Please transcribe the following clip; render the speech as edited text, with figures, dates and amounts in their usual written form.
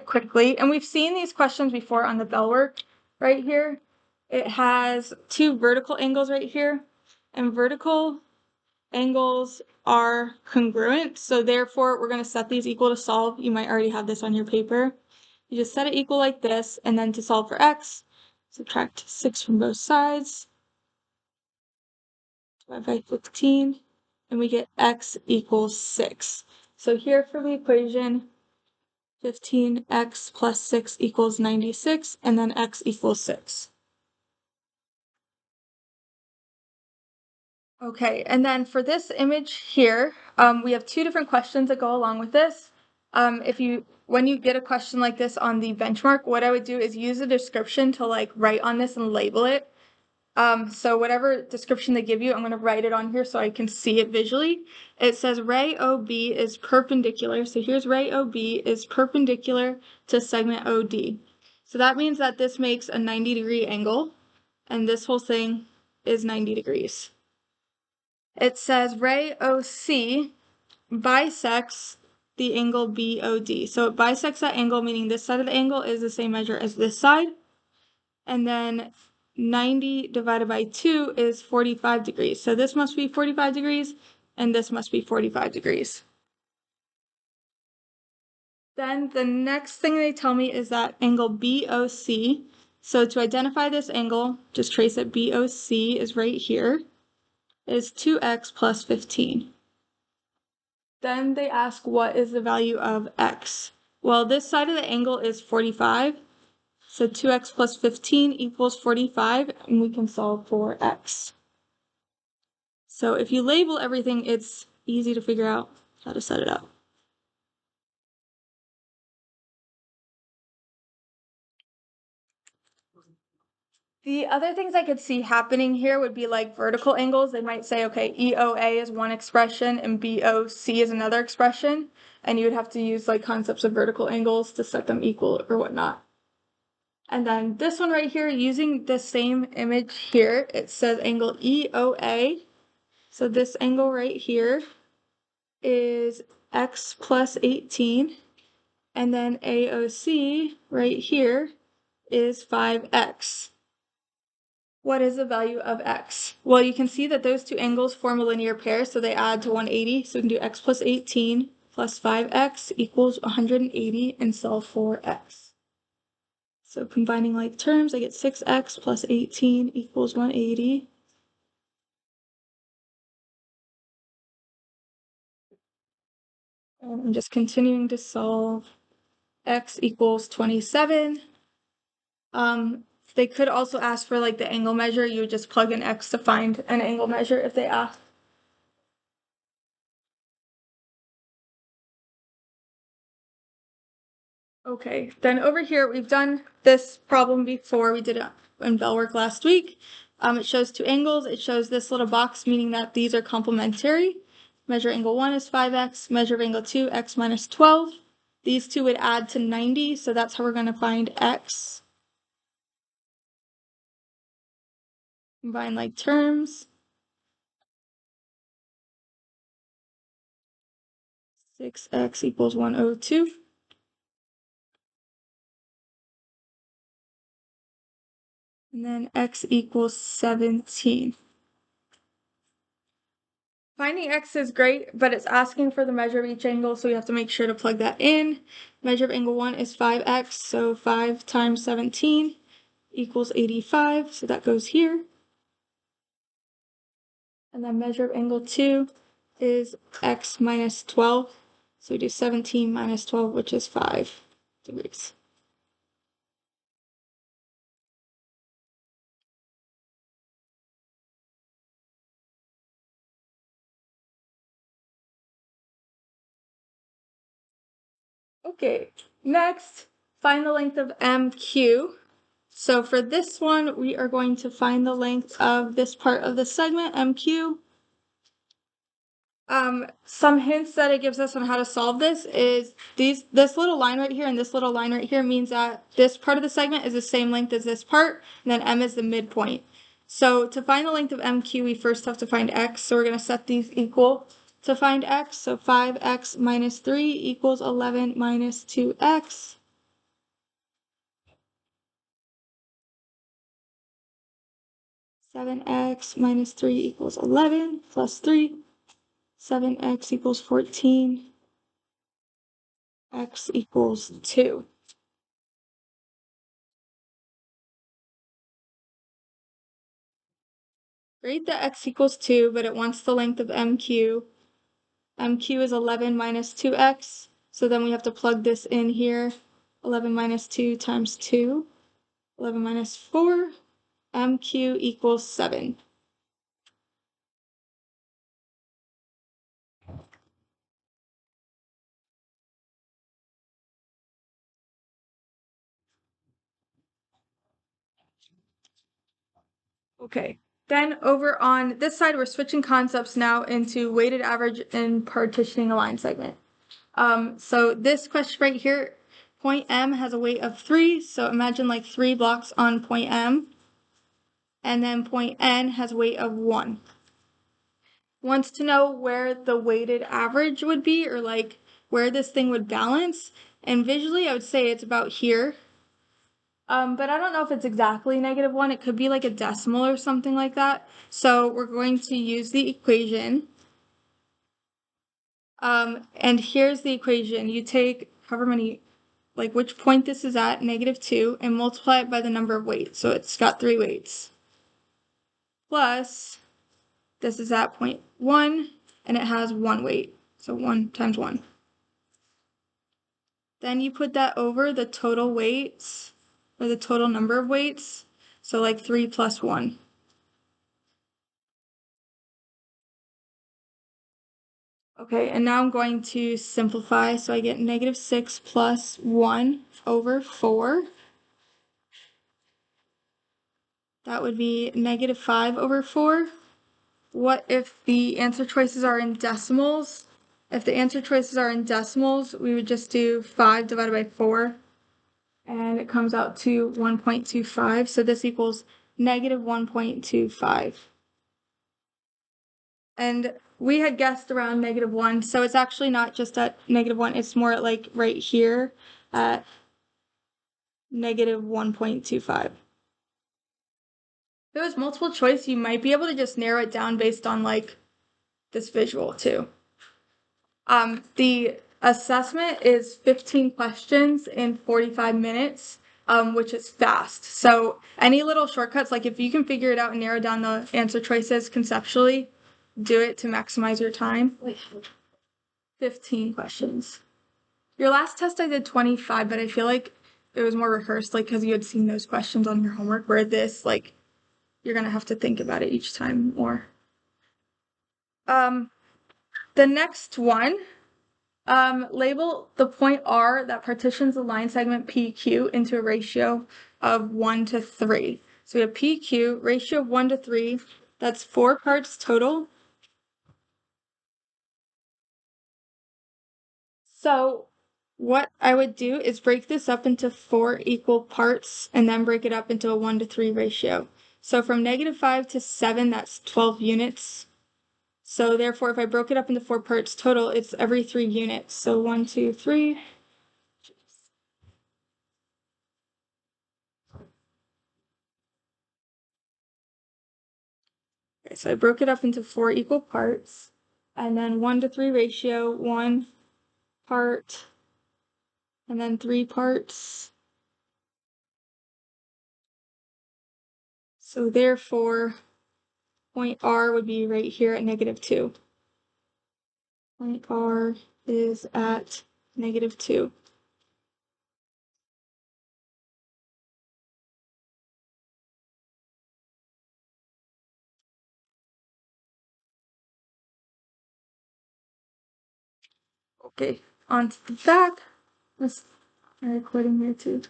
quickly, and we've seen these questions before on the bell work right here. It has two vertical angles right here, and vertical angles are congruent, so therefore we're going to set these equal to solve. You might already have this on your paper. You just set it equal like this, and then to solve for x, subtract 6 from both sides, divide by 15, and we get x equals 6. So here for the equation, 15x plus 6 equals 96, and then x equals 6. Okay, and then for this image here, we have two different questions that go along with this. When you get a question like this on the benchmark, what I would do is use a description to like write on this and label it. So whatever description they give you, I'm going to write it on here so I can see it visually. It says ray OB is perpendicular. So here's ray OB is perpendicular to segment OD. So that means that this makes a 90-degree angle, and this whole thing is 90 degrees. It says ray OC bisects the angle BOD. So it bisects that angle, meaning this side of the angle is the same measure as this side. And then 90 divided by 2 is 45 degrees. So this must be 45 degrees, and this must be 45 degrees. Then the next thing they tell me is that angle BOC. So to identify this angle, just trace it. BOC is right here, is 2x plus 15. Then they ask what is the value of x. Well, this side of the angle is 45. So 2x plus 15 equals 45, and we can solve for x. So if you label everything, it's easy to figure out how to set it up. The other things I could see happening here would be like vertical angles. They might say, okay, EOA is one expression and BOC is another expression, and you would have to use like concepts of vertical angles to set them equal or whatnot. And then this one right here, using the same image here, it says angle EOA. So this angle right here is x plus 18, and then AOC right here is 5x. What is the value of x? Well, you can see that those two angles form a linear pair, so they add to 180. So we can do x plus 18 plus 5x equals 180 and solve for x. So combining like terms, I get 6x plus 18 equals 180. And I'm just continuing to solve. X equals 27. They could also ask for like the angle measure. You would just plug in x to find an angle measure if they ask. Okay, then over here, we've done this problem before. We did it in bell work last week. It shows two angles. It shows this little box, meaning that these are complementary. Measure angle 1 is 5x, measure of angle 2, x minus 12. These two would add to 90, so that's how we're going to find x. Combine like terms. 6x equals 102. And then x equals 17. Finding x is great, but it's asking for the measure of each angle, so we have to make sure to plug that in. Measure of angle 1 is 5x, so 5 times 17 equals 85, so that goes here. And then measure of angle 2 is x minus 12, so we do 17 minus 12, which is 5 degrees. Okay, next, find the length of MQ. So for this one, we are going to find the length of this part of the segment, MQ. Some hints that it gives us on how to solve this is this little line right here and this little line right here means that this part of the segment is the same length as this part, and then M is the midpoint. So to find the length of MQ, we first have to find x, so we're going to set these equal to find x. So 5x minus 3 equals 11 minus 2x. 7x minus 3 equals 11 plus 3. 7x equals 14. X equals 2. Great that x equals 2, but it wants the length of MQ. MQ is 11 minus 2x, so then we have to plug this in here. 11 minus 2 times 2. 11 minus 4. MQ equals 7. Okay, then over on this side, we're switching concepts now into weighted average and partitioning a line segment. So this question right here, point M has a weight of 3, so imagine like 3 blocks on point M, and then point N has a weight of 1. Wants to know where the weighted average would be, or like where this thing would balance, and visually I would say it's about here. But I don't know if it's exactly -1. It could be like a decimal or something like that. So we're going to use the equation. And here's the equation. You take however many, like which point this is at, -2, and multiply it by the number of weights. So it's got 3 weights. Plus, this is at point 1, and it has 1 weight. So 1 times 1. Then you put that over the total weights, or the total number of weights. So like 3 plus 1. Okay, and now I'm going to simplify, so I get -6 plus 1 over 4. That would be -5 over 4. What if the answer choices are in decimals? If the answer choices are in decimals, we would just do 5 divided by 4, and it comes out to 1.25, so this equals -1.25. And we had guessed around -1, so it's actually not just at -1, it's more at like right here at -1.25. If it was multiple choice, you might be able to just narrow it down based on like this visual too. The assessment is 15 questions in 45 minutes, which is fast. So any little shortcuts, like if you can figure it out and narrow down the answer choices conceptually, do it to maximize your time. 15 questions. Your last test I did 25, but I feel like it was more rehearsed, like because you had seen those questions on your homework, where this, like, you're gonna have to think about it each time more. The next one, label the point R that partitions the line segment PQ into a ratio of 1 to 3. So we have PQ, ratio of 1 to 3, that's 4 parts total. So what I would do is break this up into 4 equal parts and then break it up into a 1 to 3 ratio. So from -5 to 7, that's 12 units. So therefore, if I broke it up into 4 parts total, it's every 3 units. So 1, 2, 3. Okay, so I broke it up into 4 equal parts, and then 1 to 3 ratio, 1 part, and then 3 parts. So therefore, point R would be right here at -2. Point R is at -2. Okay, on to the back. Let's recording here too.